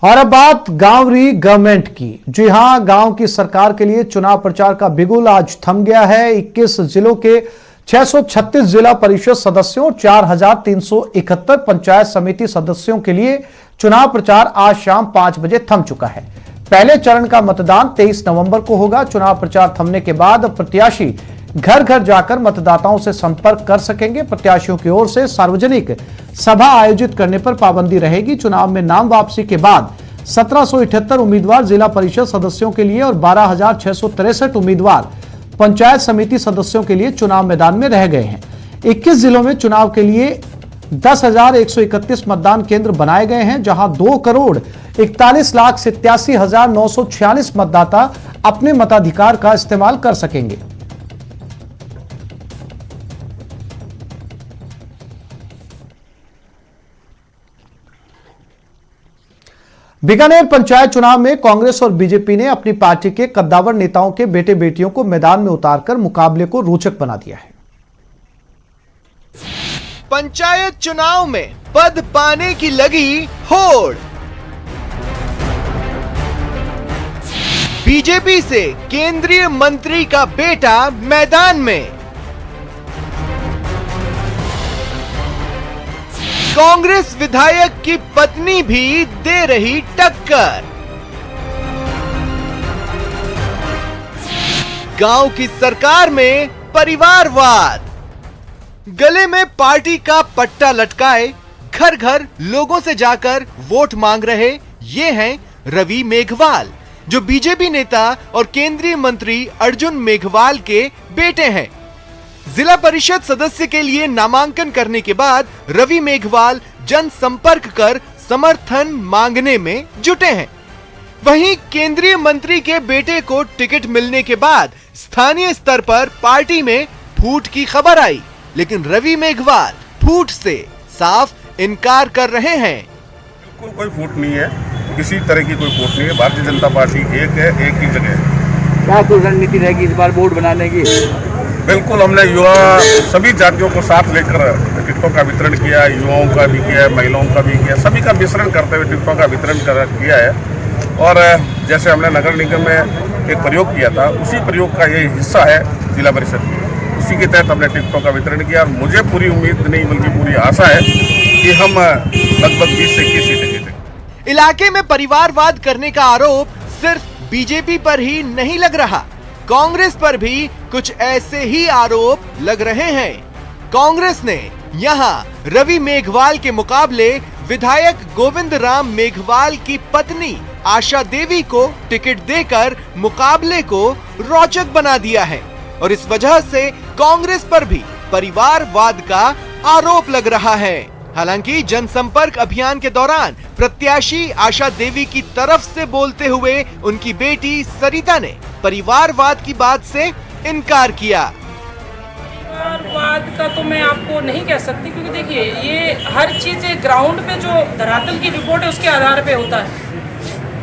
और अब बात गांवरी गवर्नमेंट की। जी हां, गांव की सरकार के लिए चुनाव प्रचार का बिगुल आज थम गया है। 21 जिलों के 636 जिला परिषद सदस्यों और 4371 पंचायत समिति सदस्यों के लिए चुनाव प्रचार आज शाम 5 बजे थम चुका है। पहले चरण का मतदान 23 नवंबर को होगा। चुनाव प्रचार थमने के बाद प्रत्याशी घर घर जाकर मतदाताओं से संपर्क कर सकेंगे। प्रत्याशियों की ओर से सार्वजनिक सभा आयोजित करने पर पाबंदी रहेगी। चुनाव में नाम वापसी के बाद 1778 उम्मीदवार जिला परिषद सदस्यों के लिए और 12,663 उम्मीदवार पंचायत समिति सदस्यों के लिए चुनाव मैदान में रह गए हैं। 21 जिलों में चुनाव के लिए 10,131 मतदान केंद्र बनाए गए हैं, जहां 2,41,87,946 मतदाता अपने मताधिकार का इस्तेमाल कर सकेंगे। बीकानेर पंचायत चुनाव में कांग्रेस और बीजेपी ने अपनी पार्टी के कद्दावर नेताओं के बेटे बेटियों को मैदान में उतारकर मुकाबले को रोचक बना दिया है। पंचायत चुनाव में पद पाने की लगी होड़। बीजेपी से केंद्रीय मंत्री का बेटा मैदान में। कांग्रेस विधायक की पत्नी भी दे रही टक्कर। गांव की सरकार में परिवारवाद। गले में पार्टी का पट्टा लटकाए घर घर लोगों से जाकर वोट मांग रहे ये हैं रवि मेघवाल, जो बीजेपी नेता और केंद्रीय मंत्री अर्जुन मेघवाल के बेटे हैं। जिला परिषद सदस्य के लिए नामांकन करने के बाद रवि मेघवाल जनसंपर्क कर समर्थन मांगने में जुटे हैं। वहीं केंद्रीय मंत्री के बेटे को टिकट मिलने के बाद स्थानीय स्तर पर पार्टी में फूट की खबर आई, लेकिन रवि मेघवाल फूट से साफ इनकार कर रहे हैं। बिल्कुल कोई फूट नहीं है, किसी तरह की कोई फूट नहीं है। भारतीय जनता पार्टी एक है, एक ही जगह है। क्या कोई रणनीति रहेगी इस बार वोट बनाने की? बिल्कुल, हमने युवा सभी जातियों को साथ लेकर टिकटों का वितरण किया, युवाओं का भी किया, महिलाओं का भी किया, सभी का मिश्रण करते हुए टिकटों का वितरण किया है। और जैसे हमने नगर निगम में एक प्रयोग किया था, उसी प्रयोग का ये हिस्सा है जिला परिषद की। उसी के तहत हमने टिकटों का वितरण किया और मुझे पूरी उम्मीद नहीं बल्कि पूरी आशा है कि हम लगभग 20 से 21 सीटें जीतेंगे। इलाके में परिवारवाद करने का आरोप सिर्फ बीजेपी पर ही नहीं लग रहा, कांग्रेस पर भी कुछ ऐसे ही आरोप लग रहे हैं। कांग्रेस ने यहां रवि मेघवाल के मुकाबले विधायक गोविंद राम मेघवाल की पत्नी आशा देवी को टिकट देकर मुकाबले को रोचक बना दिया है और इस वजह से कांग्रेस पर भी परिवारवाद का आरोप लग रहा है। हालांकि जनसंपर्क अभियान के दौरान प्रत्याशी आशा देवी की तरफ से बोलते हुए उनकी बेटी सरिता ने परिवारवाद की बात से इनकार किया। परिवारवाद का तो मैं आपको नहीं कह सकती, क्योंकि देखिए ये हर चीज ग्राउंड पे जो धरातल की रिपोर्ट है उसके आधार पे होता है।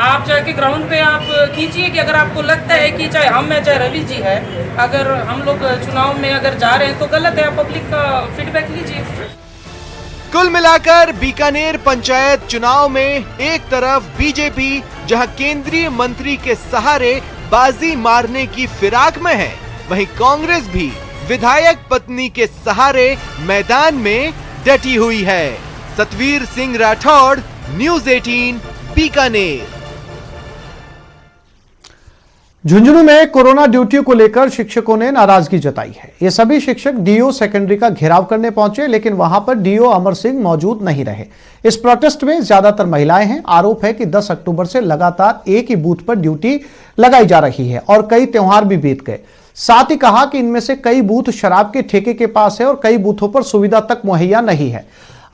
आप जाके ग्राउंड पे आप कीजिए कि अगर आपको लगता है कि चाहे हम है चाहे रवि जी है, अगर हम लोग चुनाव में अगर जा रहे हैं तो गलत है, आप पब्लिक का फीडबैक लीजिए। कुल मिलाकर बीकानेर पंचायत चुनाव में एक तरफ बीजेपी जहां केंद्रीय मंत्री के सहारे बाजी मारने की फिराक में है, वहीं कांग्रेस भी विधायक पत्नी के सहारे मैदान में डटी हुई है। सतवीर सिंह राठौड़, न्यूज़ 18 बीकानेर। झुंझुनू में कोरोना ड्यूटी को लेकर शिक्षकों ने नाराजगी जताई है। ये सभी शिक्षक डीओ सेकेंडरी का घेराव करने पहुंचे, लेकिन वहां पर डीओ अमर सिंह मौजूद नहीं रहे। इस प्रोटेस्ट में ज्यादातर महिलाएं हैं। आरोप है कि 10 अक्टूबर से लगातार एक ही बूथ पर ड्यूटी लगाई जा रही है और कई त्योहार भी बीत गए। साथ ही कहा कि इनमें से कई बूथ शराब के ठेके के पास है और कई बूथों पर सुविधा तक मुहैया नहीं है।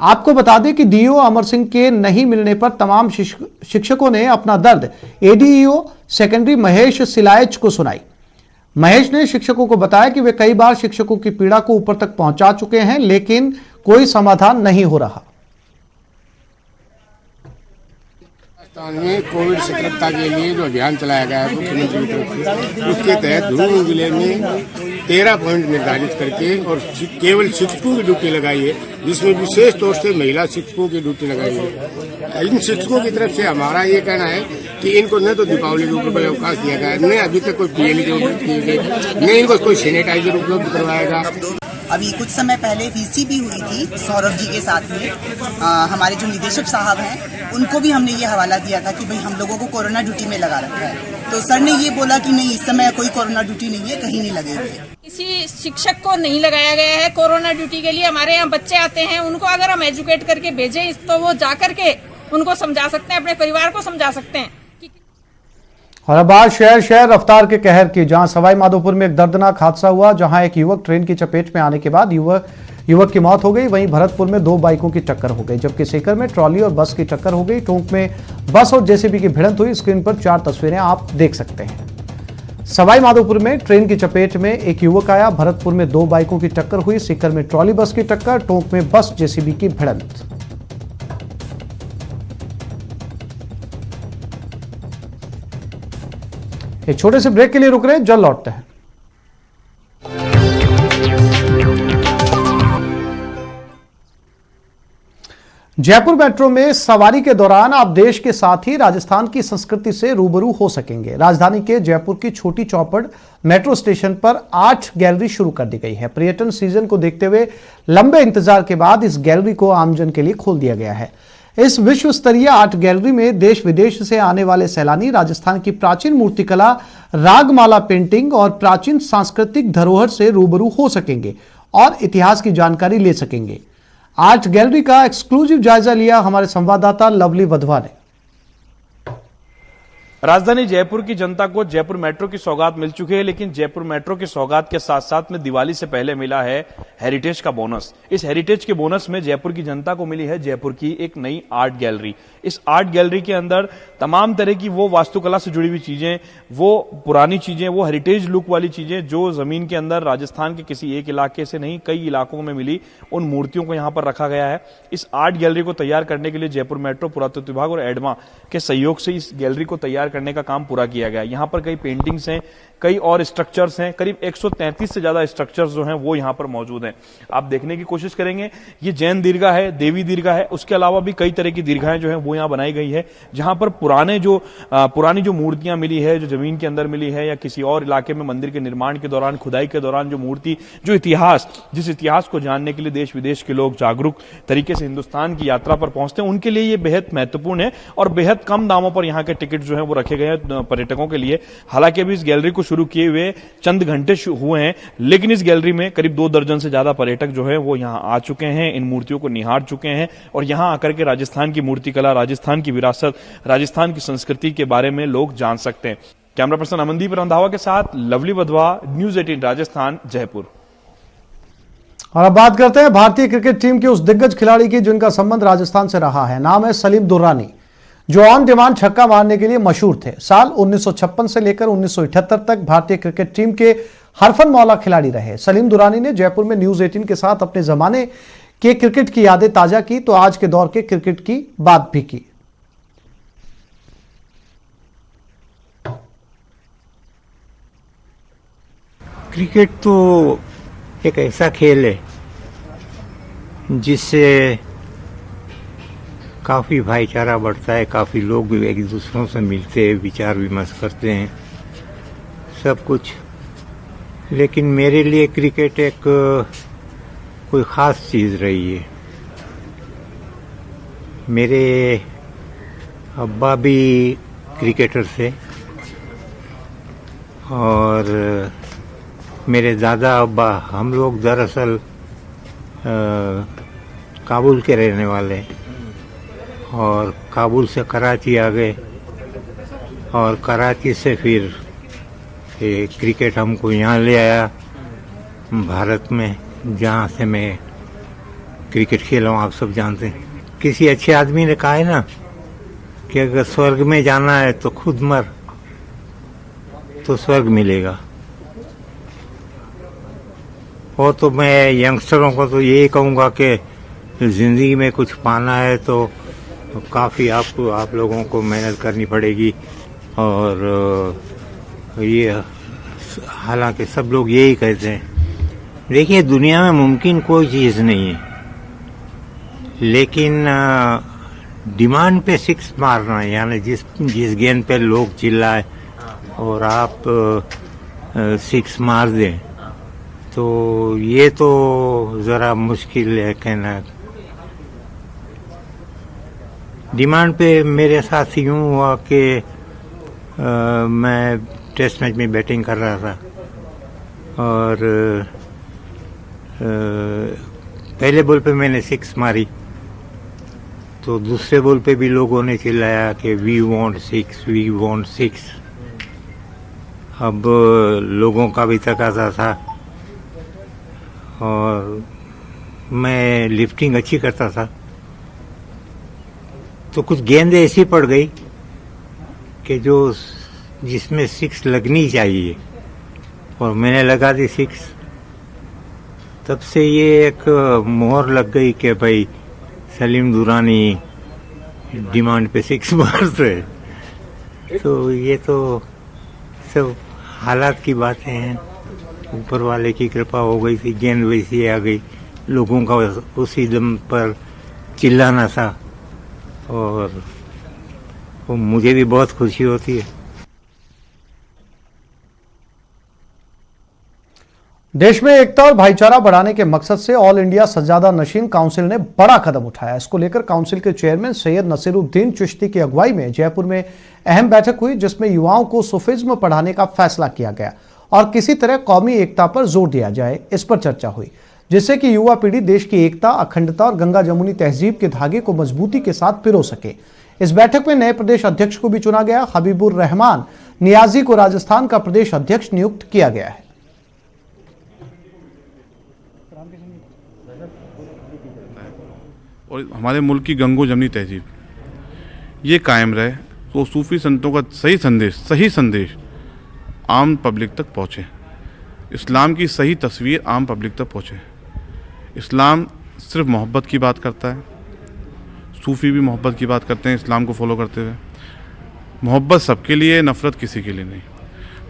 आपको बता दें कि डीओ अमर सिंह के नहीं मिलने पर तमाम शिक्षकों ने अपना दर्द एडीईओ सेकेंडरी महेश सिलायच को सुनाई। महेश ने शिक्षकों को बताया कि वे कई बार शिक्षकों की पीड़ा को ऊपर तक पहुंचा चुके हैं, लेकिन कोई समाधान नहीं हो रहा। राजस्थान में कोविड सतर्कता के लिए जो अभियान चलाया गया है मुख्यमंत्री की तरफ से, उसके तहत झुंझुनू जिले में 13 पॉइंट निर्धारित करके और केवल शिक्षकों की ड्यूटी लगाई है, जिसमें विशेष तौर से महिला शिक्षकों की ड्यूटी लगाई है। इन शिक्षकों की तरफ से हमारा ये कहना है कि इनको न तो दीपावली के ऊपर अवकाश दिया गया, न अभी तक कोई पीएलई की उपलब्ध की गई, न इनको कोई सैनिटाइजर उपलब्ध करवाएगा। अभी कुछ समय पहले वीसी भी हुई थी सौरभ जी के साथ में, हमारे जो निदेशक साहब हैं उनको भी हमने ये हवाला दिया था कि भाई हम लोगों को कोरोना ड्यूटी में लगा रखा है, तो सर ने ये बोला कि नहीं, इस समय कोई कोरोना ड्यूटी नहीं है, कहीं नहीं लगेगी। किसी शिक्षक को नहीं लगाया गया है कोरोना ड्यूटी के लिए। हमारे यहाँ बच्चे आते हैं, उनको अगर हम एजुकेट करके भेजें तो वो जा करके उनको समझा सकते हैं, अपने परिवार को समझा सकते हैं। और अब आज शहर रफ्तार के कहर की, जहां सवाई माधोपुर में एक दर्दनाक हादसा हुआ, जहां एक युवक ट्रेन की चपेट में आने के बाद युवक की मौत हो गई। वहीं भरतपुर में 2 बाइकों की टक्कर हो गई, जबकि सीकर में ट्रॉली और बस की टक्कर हो गई। टोंक में बस और जेसीबी की भिड़ंत हुई। स्क्रीन पर 4 तस्वीरें आप देख सकते हैं। सवाई माधोपुर में ट्रेन की चपेट में एक युवक आया, भरतपुर में 2 बाइकों की टक्कर हुई, सीकर में ट्रॉली बस की टक्कर, टोंक में बस जेसीबी की भिड़ंत। एक छोटे से ब्रेक के लिए रुक रहे हैं, जल्द लौटते हैं। जयपुर मेट्रो में सवारी के दौरान आप देश के साथ ही राजस्थान की संस्कृति से रूबरू हो सकेंगे। राजधानी के जयपुर की छोटी चौपड़ मेट्रो स्टेशन पर 8 गैलरी शुरू कर दी गई है। पर्यटन सीजन को देखते हुए लंबे इंतजार के बाद इस गैलरी को आमजन के लिए खोल दिया गया है। इस विश्व स्तरीय 8 गैलरी में देश विदेश से आने वाले सैलानी राजस्थान की प्राचीन मूर्तिकला, रागमाला पेंटिंग और प्राचीन सांस्कृतिक धरोहर से रूबरू हो सकेंगे और इतिहास की जानकारी ले सकेंगे। 8 गैलरी का एक्सक्लूसिव जायजा लिया हमारे संवाददाता लवली वधवा ने। राजधानी जयपुर की जनता को जयपुर मेट्रो की सौगात मिल चुकी है, लेकिन जयपुर मेट्रो की सौगात के साथ साथ में दिवाली से पहले मिला है हेरिटेज का बोनस। इस हेरिटेज के बोनस में जयपुर की जनता को मिली है जयपुर की एक नई आर्ट गैलरी। इस आर्ट गैलरी के अंदर तमाम तरह की वो वास्तुकला से जुड़ी हुई चीजें, वो पुरानी चीजें, वो हेरिटेज लुक वाली चीजें जो जमीन के अंदर राजस्थान के किसी एक इलाके से नहीं कई इलाकों में मिली, उन मूर्तियों को यहां पर रखा गया है। इस आर्ट गैलरी को तैयार करने के लिए जयपुर मेट्रो, पुरातत्व विभाग और एडमा के सहयोग से इस गैलरी को तैयार करने का काम पूरा किया गया। यहां पर कई पेंटिंग्स हैं, कई और स्ट्रक्चर्स हैं, करीब 133 से ज्यादा स्ट्रक्चर्स जो हैं वो यहां पर मौजूद हैं। आप देखने की कोशिश करेंगे, ये जैन दीर्घा है, देवी दीर्घा है, उसके अलावा भी कई तरह की दीर्घाएं जो हैं वो यहां बनाई गई है, जहां पर पुरानी जो मूर्तियां मिली है, जो जमीन के अंदर मिली है या किसी और इलाके में मंदिर के निर्माण के दौरान, खुदाई के दौरान जो मूर्ति, जो इतिहास, जिस इतिहास को जानने के लिए देश विदेश के लोग जागरूक तरीके से हिंदुस्तान की यात्रा पर पहुंचते हैं, उनके लिए ये बेहद महत्वपूर्ण है और बेहद कम दामों पर यहाँ के टिकट जो है वो रखे गए हैं पर्यटकों के लिए। हालांकि अभी इस गैलरी को शुरू किए हुए चंद घंटे हुए हैं, लेकिन इस गैलरी में करीब 2 दर्जन से ज्यादा पर्यटक जो है वो यहाँ आ चुके हैं, इन मूर्तियों को निहार चुके हैं और यहाँ आकर के राजस्थान की मूर्तिकला, राजस्थान की विरासत, राजस्थान की संस्कृति के बारे में लोग जान सकते हैं। कैमरा पर्सन अमनदीप रंधावा के साथ लवली वधवा, न्यूज 18 राजस्थान, जयपुर। और अब बात करते हैं भारतीय क्रिकेट टीम के उस दिग्गज खिलाड़ी की जिनका संबंध राजस्थान से रहा है। नाम है सलीम दुर्रानी, जो ऑन डिमांड छक्का मारने के लिए मशहूर थे। साल 1956 से लेकर 1978 तक भारतीय क्रिकेट टीम के हरफन मौला खिलाड़ी रहे। सलीम दुर्रानी ने जयपुर में न्यूज 18 के साथ अपने जमाने के क्रिकेट की यादें ताजा की, तो आज के दौर के क्रिकेट की बात भी की। क्रिकेट तो एक ऐसा खेल है जिससे काफ़ी भाईचारा बढ़ता है, काफ़ी लोग एक दूसरों से मिलते हैं, विचार विमर्श करते हैं, सब कुछ। लेकिन मेरे लिए क्रिकेट एक कोई ख़ास चीज़ रही है। मेरे अब्बा भी क्रिकेटर थे और मेरे दादा अब्बा, हम लोग दरअसल काबुल के रहने वाले हैं और काबुल से कराची आ गए और कराची से फिर क्रिकेट हमको यहाँ ले आया भारत में, जहाँ से मैं क्रिकेट खेला हूँ। आप सब जानते हैं, किसी अच्छे आदमी ने कहा है ना कि अगर स्वर्ग में जाना है तो खुद मर, तो स्वर्ग मिलेगा। और तो मैं यंगस्टरों को तो यही कहूँगा कि ज़िंदगी में कुछ पाना है तो काफ़ी आप लोगों को मेहनत करनी पड़ेगी और ये हालांकि सब लोग यही कहते हैं। देखिए, दुनिया में मुमकिन कोई चीज़ नहीं है, लेकिन डिमांड पे सिक्स मारना, यानी जिस गेंद पे लोग चिल्लाए और आप सिक्स मार दें, तो ये तो ज़रा मुश्किल है कहना। डिमांड पे मेरे साथ यूँ हुआ कि मैं टेस्ट मैच में बैटिंग कर रहा था और पहले बॉल पे मैंने सिक्स मारी, तो दूसरे बॉल पे भी लोगों ने चिल्लाया कि we want six, we want six. अब लोगों का भी तकाजा था और मैं लिफ्टिंग अच्छी करता था, तो कुछ गेंदें ऐसी पड़ गई कि जिसमें सिक्स लगनी चाहिए और मैंने लगा दी सिक्स। तब से ये एक मोहर लग गई कि भाई सलीम दुरानी डिमांड पे सिक्स मारते हैं। तो ये तो सब हालात की बातें हैं, ऊपर वाले की कृपा हो गई थी, गेंद वैसी आ गई, लोगों का उसी दम पर चिल्लाना था और वो मुझे भी बहुत खुशी होती है। देश में एकता और भाईचारा बढ़ाने के मकसद से ऑल इंडिया सज्जादा नशीन काउंसिल ने बड़ा कदम उठाया। इसको लेकर काउंसिल के चेयरमैन सैयद नसीरुद्दीन चिश्ती की अगुवाई में जयपुर में अहम बैठक हुई, जिसमें युवाओं को सूफिज्म पढ़ाने का फैसला किया गया और किसी तरह कौमी एकता पर जोर दिया जाए, इस पर चर्चा हुई, जिससे कि युवा पीढ़ी देश की एकता, अखंडता और गंगा जमुनी तहजीब के धागे को मजबूती के साथ पिरो सके। इस बैठक में नए प्रदेश अध्यक्ष को भी चुना गया। हबीबुर रहमान नियाजी को राजस्थान का प्रदेश अध्यक्ष नियुक्त किया गया है। और हमारे मुल्क की गंगो जमनी तहजीब ये कायम रहे, तो सूफी संतों का सही संदेश आम पब्लिक तक पहुँचे, इस्लाम की सही तस्वीर आम पब्लिक तक पहुँचे। इस्लाम सिर्फ मोहब्बत की बात करता है, सूफ़ी भी मोहब्बत की बात करते हैं इस्लाम को फॉलो करते हुए। मोहब्बत सबके लिए, नफ़रत किसी के लिए नहीं।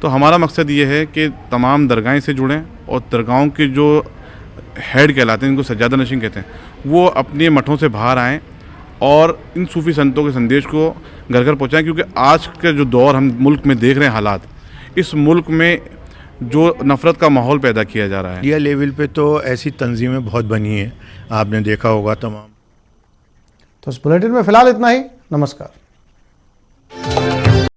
तो हमारा मकसद ये है कि तमाम दरगाहें से जुड़ें और दरगाहों के जो हेड कहलाते हैं, इनको सज्जादा नशीन कहते हैं, वो अपने मठों से बाहर आएँ और इन सूफ़ी संतों के संदेश को घर घर पहुँचाएँ। क्योंकि आज का जो दौर हम मुल्क में देख रहे हैं, हालात, इस मुल्क में जो नफ़रत का माहौल पैदा किया जा रहा है। इंडिया लेवल पे तो ऐसी तंजीमें बहुत बनी हैं, आपने देखा होगा तमाम। तो इस बुलेटिन में फिलहाल इतना ही। नमस्कार।